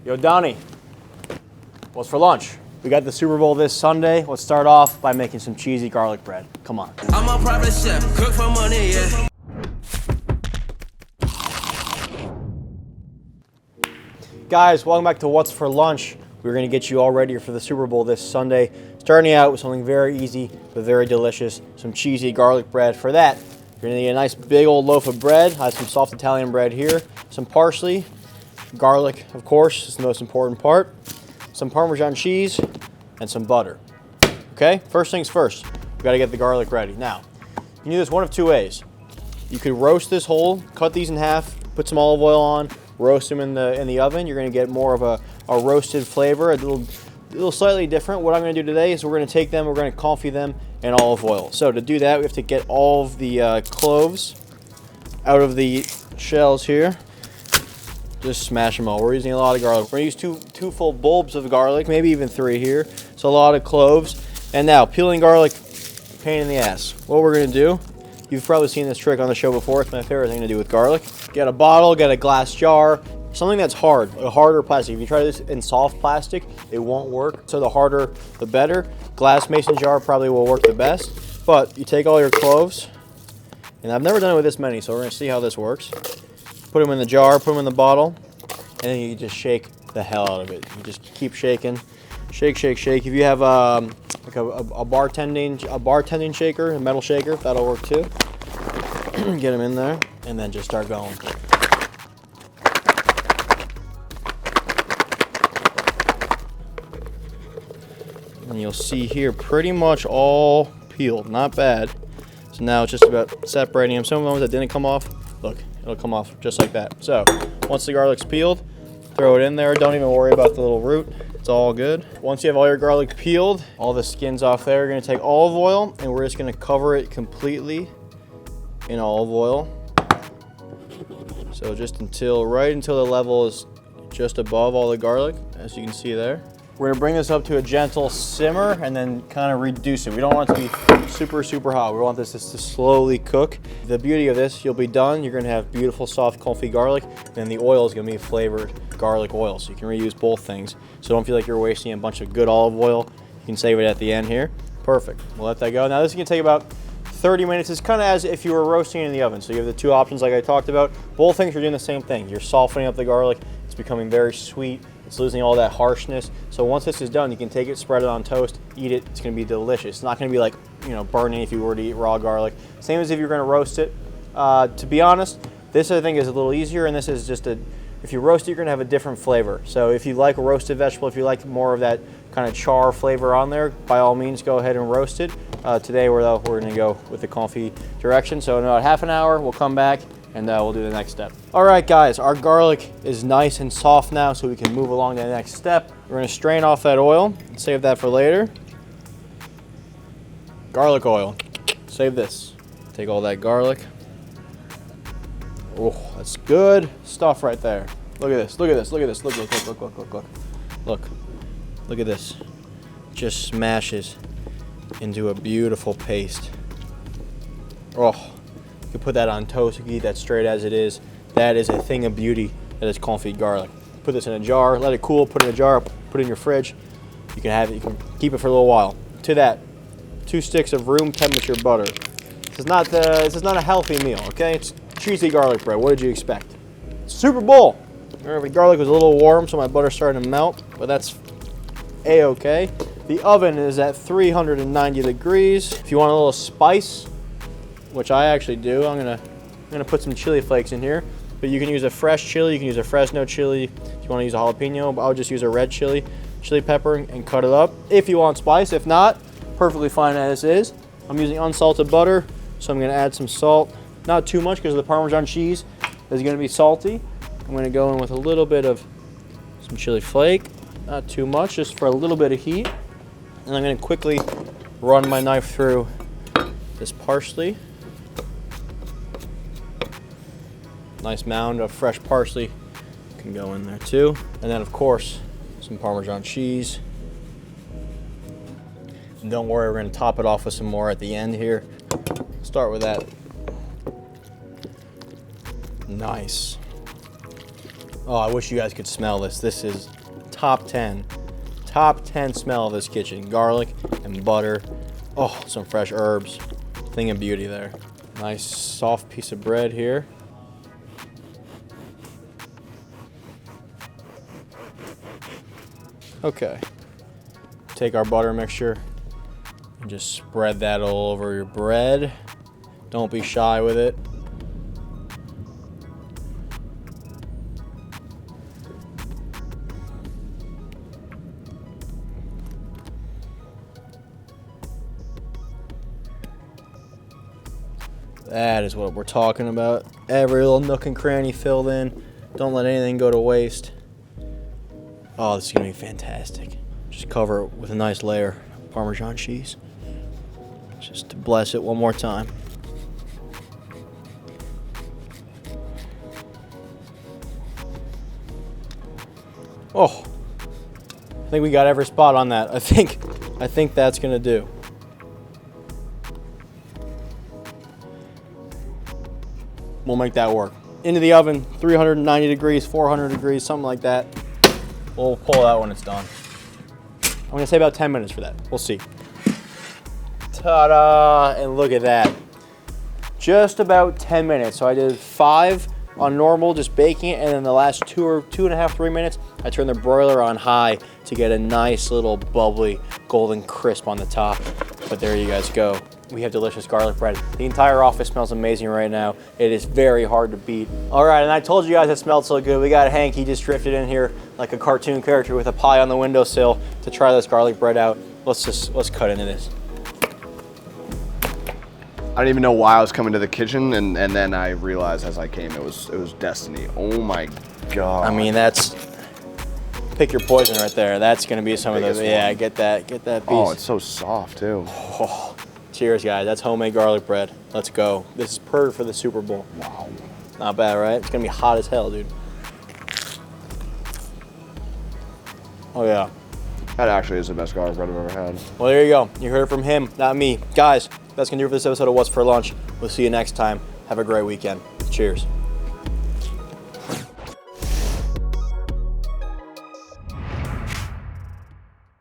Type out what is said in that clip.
Yo, Donny, what's for lunch? We got the Super Bowl this Sunday. Let's start off by making some cheesy garlic bread. Come on. I'm a private chef, cook for money, yeah. Guys, welcome back to What's for Lunch. We're gonna get you all ready for the Super Bowl this Sunday. Starting out with something very easy, but very delicious, some cheesy garlic bread. For that, you're gonna need a nice big old loaf of bread. I have some soft Italian bread here, some parsley, garlic, of course, is the most important part, some Parmesan cheese, and some butter. Okay, first things first, we gotta get the garlic ready. Now, you can do this one of two ways. You could roast this whole, cut these in half, put some olive oil on, roast them in the oven. You're gonna get more of a roasted flavor, a little slightly different. What I'm gonna do today is we're gonna take them, we're gonna confit them in olive oil. So to do that, we have to get all of the cloves out of the shells here. Just smash them all. We're using a lot of garlic. We're gonna use two full bulbs of garlic, maybe even 3 here. So a lot of cloves. And now, peeling garlic, pain in the ass. What we're gonna do, you've probably seen this trick on the show before. It's my favorite thing to do with garlic. Get a bottle, get a glass jar, something that's hard, a harder plastic. If you try this in soft plastic, it won't work. So the harder, the better. Glass mason jar probably will work the best. But you take all your cloves, and I've never done it with this many, so we're gonna see how this works. Put them in the jar, put them in the bottle, and then you just shake the hell out of it. You just keep shaking, shake, shake, shake. If you have like a bartending shaker, a metal shaker, that'll work too. Get them in there, and then just start going. And you'll see here pretty much all peeled, not bad. So now it's just about separating them. Some of the ones that didn't come off, look, it'll come off just like that. So once the garlic's peeled, throw it in there. Don't even worry about the little root. It's all good. Once you have all your garlic peeled, all the skin's off there, you're gonna take olive oil and we're just gonna cover it completely in olive oil. So just right until the level is just above all the garlic, as you can see there. We're gonna bring this up to a gentle simmer and then kind of reduce it. We don't want it to be super, super hot. We want this just to slowly cook. The beauty of this, you'll be done. You're gonna have beautiful, soft, confit garlic, and then the oil is gonna be flavored garlic oil. So you can reuse both things. So don't feel like you're wasting a bunch of good olive oil. You can save it at the end here. Perfect, we'll let that go. Now this can take about 30 minutes. It's kind of as if you were roasting in the oven. So you have the two options like I talked about. Both things are doing the same thing. You're softening up the garlic. It's becoming very sweet. It's losing all that harshness. So once this is done, you can take it, spread it on toast, eat it. It's gonna be delicious. It's not gonna be like, burning if you were to eat raw garlic. Same as if you're gonna roast it. To be honest, this I think is a little easier, and this is just if you roast it, you're gonna have a different flavor. So if you like a roasted vegetable, if you like more of that kind of char flavor on there, by all means, go ahead and roast it. Today, we're gonna go with the confit direction. So in about half an hour, we'll come back and we'll do the next step. All right, guys, our garlic is nice and soft now, so we can move along to the next step. We're gonna strain off that oil and save that for later. Garlic oil, save this. Take all that garlic. Oh, that's good stuff right there. Look at this, look at this, look at this, look, look, look, look, look, look, look. Look at this, just smashes into a beautiful paste. Oh. You can put that on toast, you can eat that straight as it is. That is a thing of beauty, that is confit garlic. Put this in a jar, let it cool, put it in a jar, put it in your fridge. You can have it, you can keep it for a little while. To that, 2 sticks of room temperature butter. This is not a healthy meal, okay? It's cheesy garlic bread, what did you expect? Super Bowl! Remember, the garlic was a little warm, so my butter started to melt, but that's a-okay. The oven is at 390 degrees. If you want a little spice, which I actually do, I'm gonna put some chili flakes in here. But you can use a fresh chili, you can use a Fresno chili. If you want to use a jalapeno, but I'll just use a red chili pepper, and cut it up. If you want spice, if not, perfectly fine as is. I'm using unsalted butter, so I'm gonna add some salt. Not too much because the Parmesan cheese is gonna be salty. I'm gonna go in with a little bit of some chili flake, not too much, just for a little bit of heat. And I'm gonna quickly run my knife through this parsley. Nice mound of fresh parsley can go in there too. And then of course, some Parmesan cheese. And don't worry, we're gonna top it off with some more at the end here. Start with that. Nice. Oh, I wish you guys could smell this. This is top 10. Top 10 smell of this kitchen. Garlic and butter. Oh, some fresh herbs. Thing of beauty there. Nice soft piece of bread here. Okay. Take our butter mixture and just spread that all over your bread. Don't be shy with it. That is what we're talking about. Every little nook and cranny filled in. Don't let anything go to waste. Oh, this is gonna be fantastic. Just cover it with a nice layer of Parmesan cheese. Just to bless it one more time. Oh, I think we got every spot on that. I think that's gonna do. We'll make that work. Into the oven, 390 degrees, 400 degrees, something like that. We'll pull it out when it's done. I'm gonna say about 10 minutes for that. We'll see. Ta-da! And look at that. Just about 10 minutes. So I did 5 on normal, just baking it, and then the last 2.5, 3 minutes, I turned the broiler on high to get a nice little bubbly golden crisp on the top. But there you guys go. We have delicious garlic bread. The entire office smells amazing right now. It is very hard to beat. All right, and I told you guys it smelled so good. We got Hank, he just drifted in here like a cartoon character with a pie on the windowsill to try this garlic bread out. Let's cut into this. I didn't even know why I was coming to the kitchen, and then I realized as I came it was destiny. Oh my God. I mean, that's, pick your poison right there. That's gonna be some of those, yeah, get that piece. Oh, it's so soft too. Oh, cheers, guys. That's homemade garlic bread. Let's go. This is perfect for the Super Bowl. Wow. Not bad, right? It's gonna be hot as hell, dude. Oh yeah. That actually is the best garlic bread I've ever had. Well, there you go. You heard it from him, not me. Guys, that's gonna do it for this episode of What's for Lunch. We'll see you next time. Have a great weekend. Cheers.